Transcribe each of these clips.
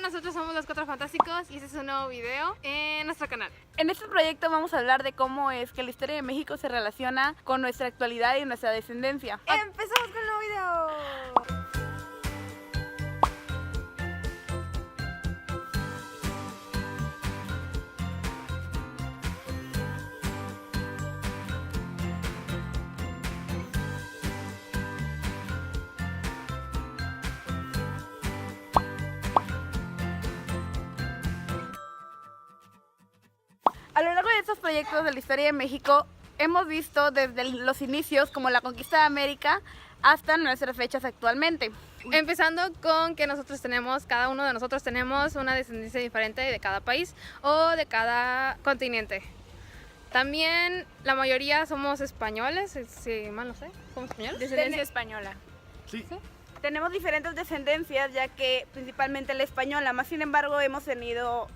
nosotros somos los Cuatro Fantásticos y este es un nuevo video en nuestro canal. En este proyecto vamos a hablar de cómo es que la historia de México se relaciona con nuestra actualidad y nuestra descendencia. ¡Empezamos con el nuevo video! A lo largo de estos proyectos de la historia de México, hemos visto desde los inicios como la conquista de América hasta nuestras fechas actualmente. Empezando con que cada uno de nosotros tenemos una descendencia diferente de cada país o de cada continente. También la mayoría somos españoles, si mal no sé, ¿somos españoles? Descendencia española. Sí. Tenemos diferentes descendencias, ya que principalmente la española, más sin embargo hemos sido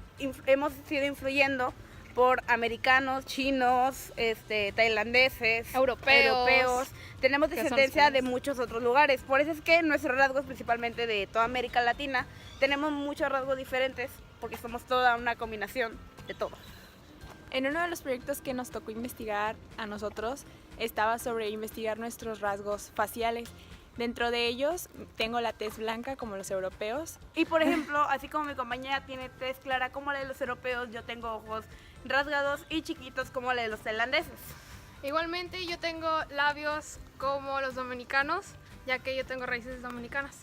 influyendo por americanos, chinos, tailandeses, europeos. Tenemos que son descendencia de españoles. muchos otros lugares. Por eso es que nuestros rasgos, principalmente de toda América Latina, tenemos muchos rasgos diferentes, porque somos toda una combinación de todo. En uno de los proyectos que nos tocó investigar a nosotros estaba sobre investigar nuestros rasgos faciales. Dentro de ellos tengo la tez blanca como los europeos. Y por ejemplo, así como mi compañera tiene tez clara como la de los europeos, yo tengo ojos rasgados y chiquitos como la de los tailandeses. Igualmente yo tengo labios como los dominicanos, ya que yo tengo raíces dominicanas.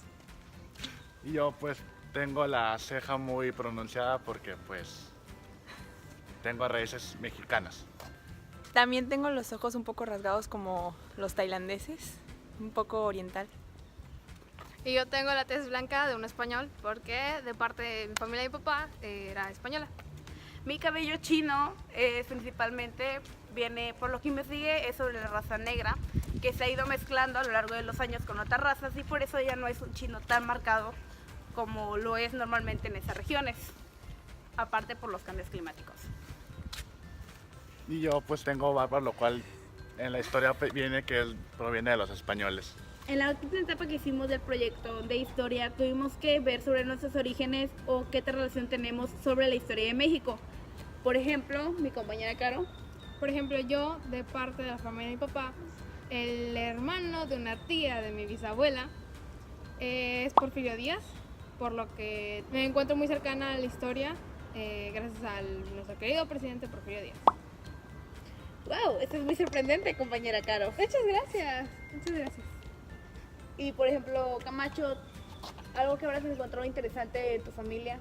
Y yo pues tengo la ceja muy pronunciada porque pues tengo raíces mexicanas. También tengo los ojos un poco rasgados como los tailandeses, un poco oriental. Y yo tengo la tez blanca de un español, porque de parte de mi familia y mi papá era española. Mi cabello chino principalmente viene, por lo que investigué, es sobre la raza negra, que se ha ido mezclando a lo largo de los años con otras razas y por eso ya no es un chino tan marcado como lo es normalmente en esas regiones, aparte por los cambios climáticos. Y yo pues tengo barba, lo cual en la historia viene que proviene de los españoles. En la última etapa que hicimos del proyecto de historia, tuvimos que ver sobre nuestros orígenes o qué relación tenemos sobre la historia de México. Por ejemplo, mi compañera Caro. Por ejemplo, yo, de parte de la familia de mi papá, el hermano de una tía de mi bisabuela es Porfirio Díaz, por lo que me encuentro muy cercana a la historia gracias a nuestro querido presidente Porfirio Díaz. ¡Wow! Esto es muy sorprendente, compañera Caro. Muchas gracias, muchas gracias. Y por ejemplo, Camacho, algo que habrás encontrado interesante en tu familia.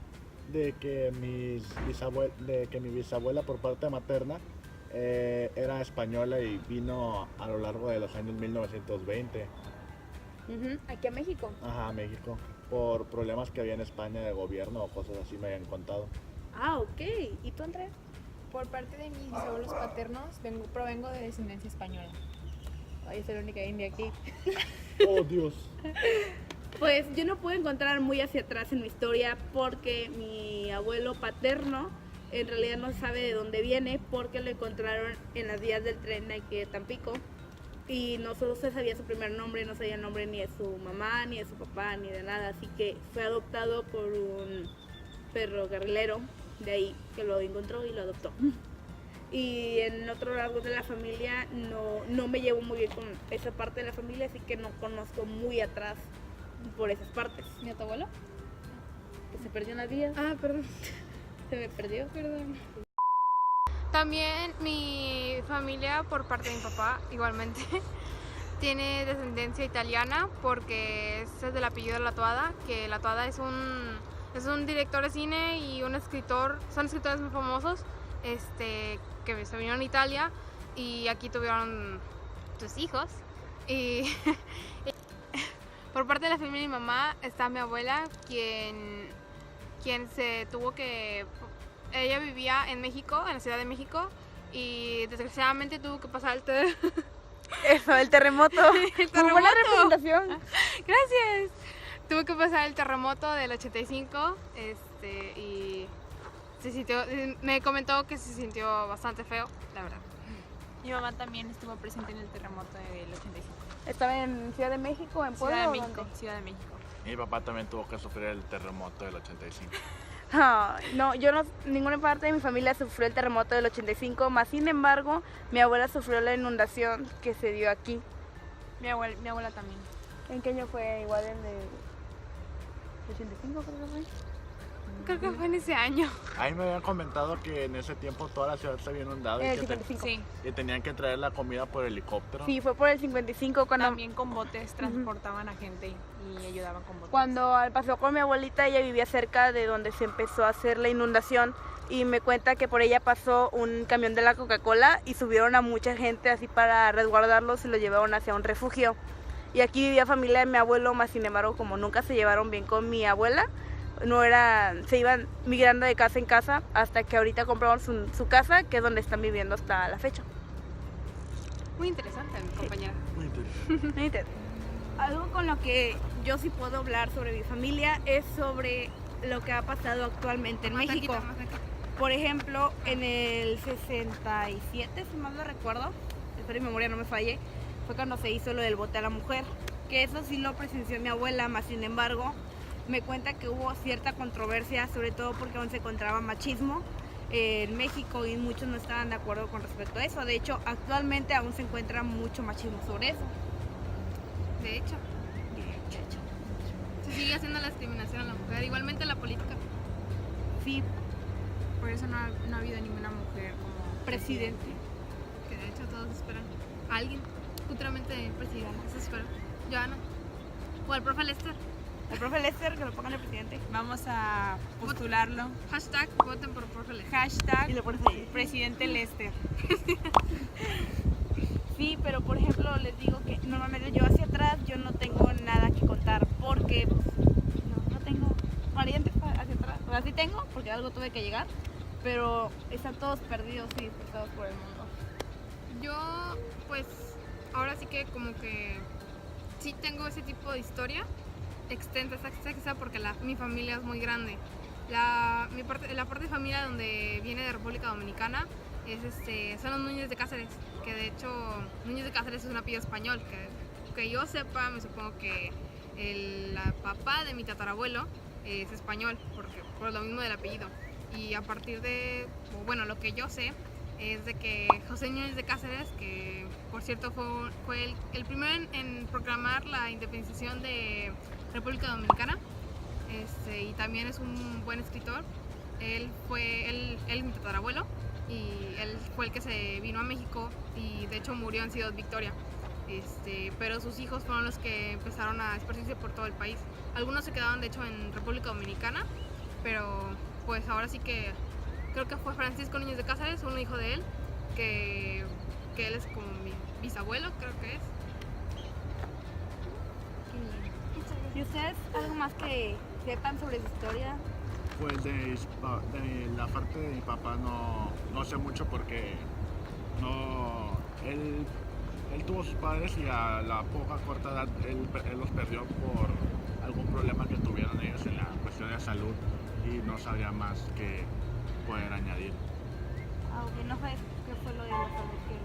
De que mi bisabuela por parte materna era española y vino a lo largo de los años 1920 Aquí a México. a México por problemas que había en España de gobierno o cosas así me habían contado. Ah, ok. ¿Y tú, Andrea? Por parte de mis bisabuelos paternos, provengo de descendencia española. Ay, soy la única india aquí. ¡Oh, Dios! Pues yo no puedo encontrar muy hacia atrás en mi historia porque mi abuelo paterno en realidad no sabe de dónde viene porque lo encontraron en las vías del tren de aquí de Tampico y no solo se sabía su primer nombre, no sabía el nombre ni de su mamá, ni de su papá, ni de nada, así que fue adoptado por un perro carrilero de ahí que lo encontró y lo adoptó. Y en otro lado de la familia no me llevo muy bien con esa parte de la familia, así que no conozco muy atrás por esas partes. ¿Y a tu abuelo? Que se perdió en las vías. Ah, perdón. Se me perdió. Perdón. También mi familia por parte de mi papá igualmente tiene descendencia italiana porque es del apellido de Latuada, que Latuada es un director de cine y un escritor, son escritores muy famosos que se vinieron a Italia y aquí tuvieron sus hijos. Y por parte de la familia de mi mamá está mi abuela, quien se tuvo que... Ella vivía en México, en la Ciudad de México, y desgraciadamente tuvo que pasar el terremoto. Muy buena representación. Gracias. Tuvo que pasar el terremoto del 85 y me comentó que se sintió bastante feo, la verdad. Mi mamá también estuvo presente en el terremoto del 85. ¿Estaba en Ciudad de México, en Puebla? Ciudad de o México, dónde? Ciudad de México. Mi papá también tuvo que sufrir el terremoto del 85. No, ninguna parte de mi familia sufrió el terremoto del 85, más sin embargo, mi abuela sufrió la inundación que se dio aquí. Mi abuela también. ¿En qué año fue? Igual en el 85 creo que fue. Creo que fue en ese año. A mí me habían comentado que en ese tiempo toda la ciudad se había inundado En el y que 55. Sí, y tenían que traer la comida por helicóptero. Sí, fue por el 55 cuando... también con botes transportaban a gente y ayudaban con botes. Cuando pasó con mi abuelita, ella vivía cerca de donde se empezó a hacer la inundación y me cuenta que por ella pasó un camión de la Coca-Cola y subieron a mucha gente así para resguardarlos y lo llevaron hacia un refugio. Y aquí vivía familia de mi abuelo, más sin embargo, como nunca se llevaron bien con mi abuela, se iban migrando de casa en casa hasta que ahorita compraron su casa, que es donde están viviendo hasta la fecha. Muy interesante, mi compañera. Muy interesante. Algo con lo que yo sí puedo hablar sobre mi familia es sobre lo que ha pasado actualmente en Más México. cerquita, más cerquita. Por ejemplo, en el 67, si mal no recuerdo, espero mi memoria no me falle, fue cuando se hizo lo del voto a la mujer, que eso sí lo presenció mi abuela, más sin embargo, me cuenta que hubo cierta controversia, sobre todo porque aún se encontraba machismo en México y muchos no estaban de acuerdo con respecto a eso. De hecho, actualmente aún se encuentra mucho machismo sobre eso. De hecho, se sigue haciendo la discriminación a la mujer, igualmente en la política. Sí, Por eso no ha habido ninguna mujer como presidente. Que de hecho todos esperan a alguien futuramente presidente. Eso espero. Joana. O al profe Lester. El profe Lester, que lo pongan el presidente. Vamos a postularlo. Hashtag voten por profe Lester. Y Hashtag lo pones ahí. presidente Lester. Sí, pero por ejemplo les digo que normalmente yo hacia atrás yo no tengo nada que contar porque no tengo parientes hacia atrás. O sea, sí tengo porque algo tuve que llegar, pero están todos perdidos y dispersados por el mundo. Yo, pues, ahora sí que como que sí tengo ese tipo de historia extensa, porque mi familia es muy grande. La parte de familia donde viene de República Dominicana son los Núñez de Cáceres, que de hecho Núñez de Cáceres es un apellido español, que yo sepa, me supongo que el papá de mi tatarabuelo es español, por lo mismo del apellido. Y a partir de, bueno, lo que yo sé es de que José Núñez de Cáceres, que por cierto fue el primero en proclamar la independización de República Dominicana, y también es un buen escritor. Él es mi tatarabuelo y él fue el que se vino a México y de hecho murió en Ciudad Victoria. Pero sus hijos fueron los que empezaron a esparcirse por todo el país. Algunos se quedaron de hecho en República Dominicana, pero pues ahora sí que creo que fue Francisco Núñez de Cáceres, un hijo de él, que él es como mi bisabuelo, creo que es. ¿Y ustedes algo más que sepan sobre su historia? Pues de la parte de mi papá no sé mucho porque él tuvo sus padres y a la corta edad él los perdió por algún problema que tuvieron ellos en la cuestión de salud y no sabía más que poder añadir. Ok, no sabes qué fue lo de la salud que...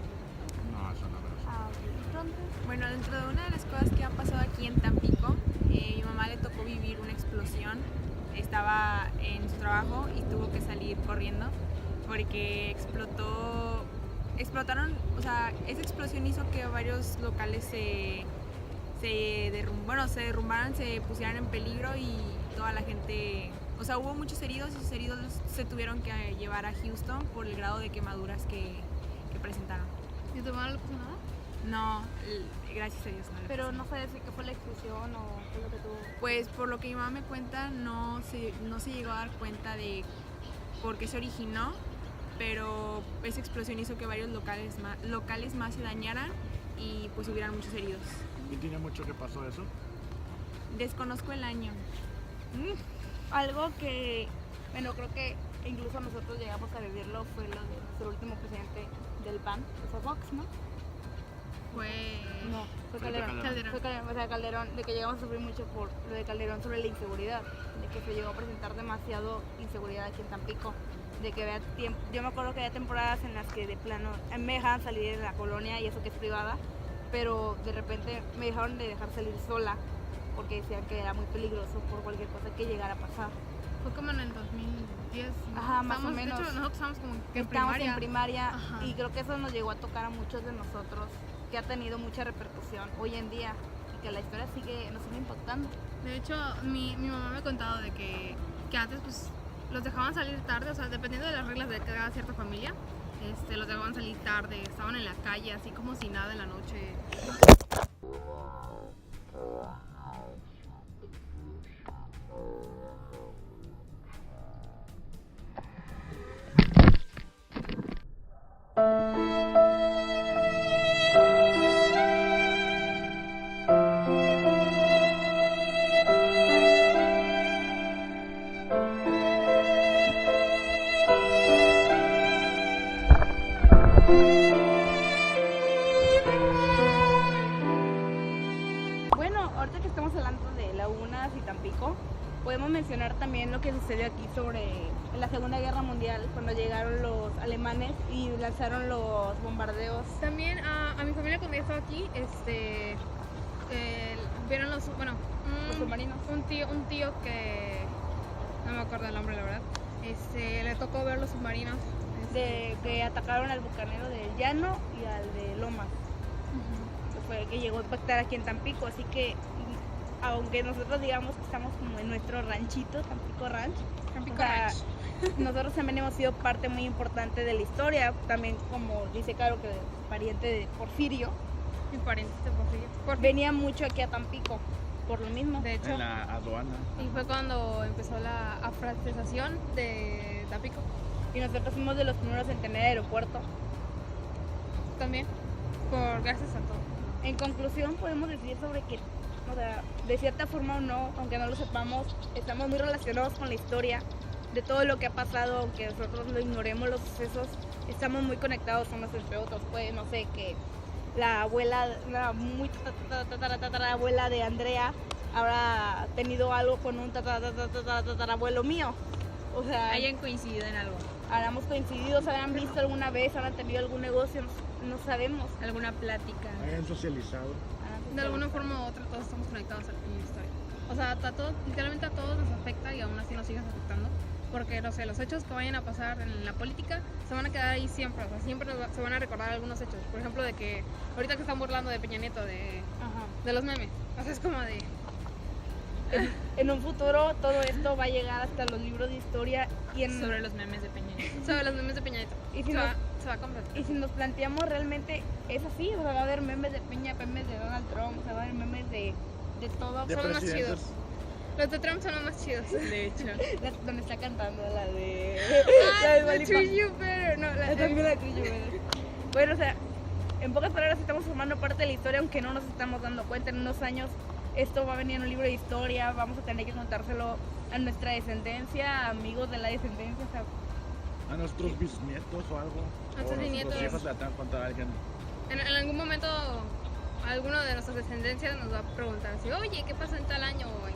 No, eso no me lo sé. Ok, entonces... Bueno, dentro de una de las cosas que han pasado aquí en Tampico, mi mamá le tocó vivir una explosión. Estaba en su trabajo y tuvo que salir corriendo porque explotaron, o sea, esa explosión hizo que varios locales se derrumbaran, se pusieran en peligro y toda la gente, o sea, hubo muchos heridos y esos heridos se tuvieron que llevar a Houston por el grado de quemaduras que presentaron. ¿Y tu mamá no le pasó nada? No, gracias a Dios no le Pero pasó. no sabes si qué fue la explosión o qué es lo que tuvo. Pues por lo que mi mamá me cuenta, no se llegó a dar cuenta de por qué se originó, pero esa explosión hizo que varios locales más se dañaran y pues hubieran muchos heridos. ¿Y tiene mucho que pasó eso? Desconozco el año. Algo que, bueno, creo que incluso nosotros llegamos a vivirlo fue lo de nuestro último presidente del PAN, o sea, Fox, ¿no? No, fue Calderón. Calderón. Fue Calderón, o sea, Calderón, de que llegamos a sufrir mucho por lo de Calderón sobre la inseguridad, de que se llegó a presentar demasiado inseguridad aquí en Tampico, de que había yo me acuerdo que había temporadas en las que de plano me dejaban salir de la colonia y eso que es privada, pero de repente me dejaron de dejar salir sola porque decían que era muy peligroso por cualquier cosa que llegara a pasar. Fue como en el 2010. ¿no? Ajá, más o De menos. hecho, nosotros estábamos como que en Estábamos primaria. en primaria Ajá. y creo que eso nos llegó a tocar a muchos de nosotros, que ha tenido mucha repercusión hoy en día y que la historia nos sigue impactando. De hecho, mi mamá me ha contado de que antes pues los dejaban salir tarde, o sea, dependiendo de las reglas de cada cierta familia, los dejaban salir tarde, estaban en la calle así como si nada en la noche. Bueno, ahorita que estamos hablando de lagunas y Tampico, podemos mencionar también lo que sucedió aquí sobre la Segunda Guerra Mundial, cuando llegaron los alemanes y lanzaron los bombardeos. También a mi familia cuando yo estaba aquí, vieron los submarinos. Un tío que no me acuerdo el nombre la verdad, le tocó ver los submarinos. Que atacaron al bucanero del Llano y al de Lomas. Que fue el que llegó a impactar aquí en Tampico, así que aunque nosotros digamos que estamos como en nuestro ranchito, Tampico Ranch, Tampico o sea, Ranch. nosotros también hemos sido parte muy importante de la historia, también como dice Caro, que es pariente de Porfirio, Mi pariente Porfirio. venía mucho aquí a Tampico, por lo mismo. De hecho, En la aduana. y fue cuando empezó la afrancesización de Tampico Y nosotros fuimos de los primeros en tener aeropuerto. también, gracias a todo. En conclusión, podemos decir sobre que, o sea, de cierta forma o no, aunque no lo sepamos, estamos muy relacionados con la historia de todo lo que ha pasado, aunque nosotros lo ignoremos los sucesos, estamos muy conectados unos entre otros. Pues, no sé, que la abuela, la muy tatarabuela de Andrea habrá tenido algo con un tatarabuelo mío. O sea, Hayan coincidido en algo, habrán coincidido, se habrán visto alguna vez, habrán tenido algún negocio, no sabemos. alguna plática. Hayan socializado. De alguna forma u otra todos estamos conectados en la historia. O sea, literalmente a todos nos afecta y aún así nos siguen afectando. Porque, no sé, los hechos que vayan a pasar en la política se van a quedar ahí siempre. O sea, siempre se van a recordar algunos hechos. Por ejemplo, de que ahorita que están burlando de Peña Nieto, de los memes. O sea, es como de... En un futuro todo esto va a llegar hasta los libros de historia y Sobre los memes de Peña Nieto. Sobre los memes de Peña Nieto. Y si se, nos- se va a completar. y si nos planteamos realmente es así, o sea, va a haber memes de Peña, memes de Donald Trump, o sea, va a haber memes de todo. De Son los más presidentes. chidos. Los de Trump son los más chidos. De hecho. Donde está cantando la de... Ah, de I Dua Lipa. treat you better. No, La también la tuya, güey. Bueno, o sea, en pocas palabras estamos formando parte de la historia, aunque no nos estamos dando cuenta. En unos años esto va a venir en un libro de historia, vamos a tener que contárselo a nuestra descendencia, a amigos de la descendencia, o sea, A nuestros bisnietos o algo. Nuestros o bisnietos. nuestros hijos le van a contar a alguien. En algún momento alguno de nuestras descendencias nos va a preguntar así, oye, ¿qué pasó en tal año? ¿O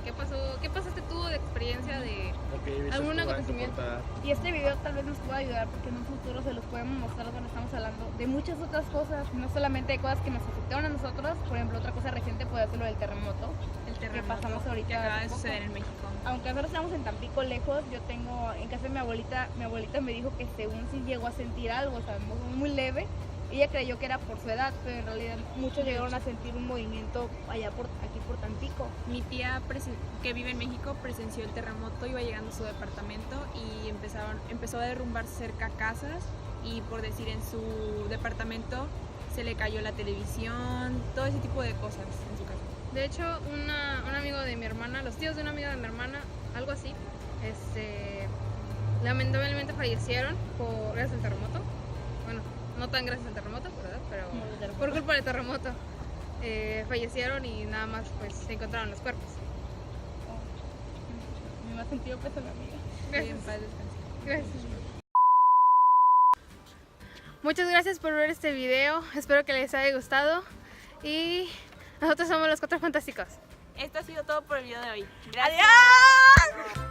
¿Qué pasaste tú de experiencia de Lo que viviste algún tú en tu acontecimiento? corta edad. y este video tal vez nos pueda ayudar porque en un futuro se los podemos mostrar cuando estamos hablando de muchas otras cosas, no solamente de cosas que nos afectaron a nosotros. Por ejemplo, otra cosa reciente puede ser lo del terremoto. El terremoto pasamos ahorita que acaba hace de poco. suceder en México. Aunque nosotros estamos en Tampico lejos, yo tengo en casa de mi abuelita me dijo que según sí llegó a sentir algo, o sea, muy leve. Ella creyó que era por su edad, pero en realidad muchos llegaron a sentir un movimiento aquí por Tampico. Mi tía que vive en México presenció el terremoto, iba llegando a su departamento y empezó a derrumbar cerca casas y por decir en su departamento se le cayó la televisión, todo ese tipo de cosas en su casa. De hecho, un amigo de mi hermana, los tíos de una amiga de mi hermana, algo así, lamentablemente fallecieron gracias al terremoto. Bueno, no tan gracias al terremoto, ¿verdad? Pero por culpa del terremoto. Fallecieron y nada más pues se encontraron los cuerpos. Me ha sentido pésame, amiga. En Gracias. paz descanse. Gracias. Muchas gracias por ver este video. Espero que les haya gustado. Y nosotros somos los Cuatro Fantásticos. Esto ha sido todo por el video de hoy. Gracias. ¡Adiós!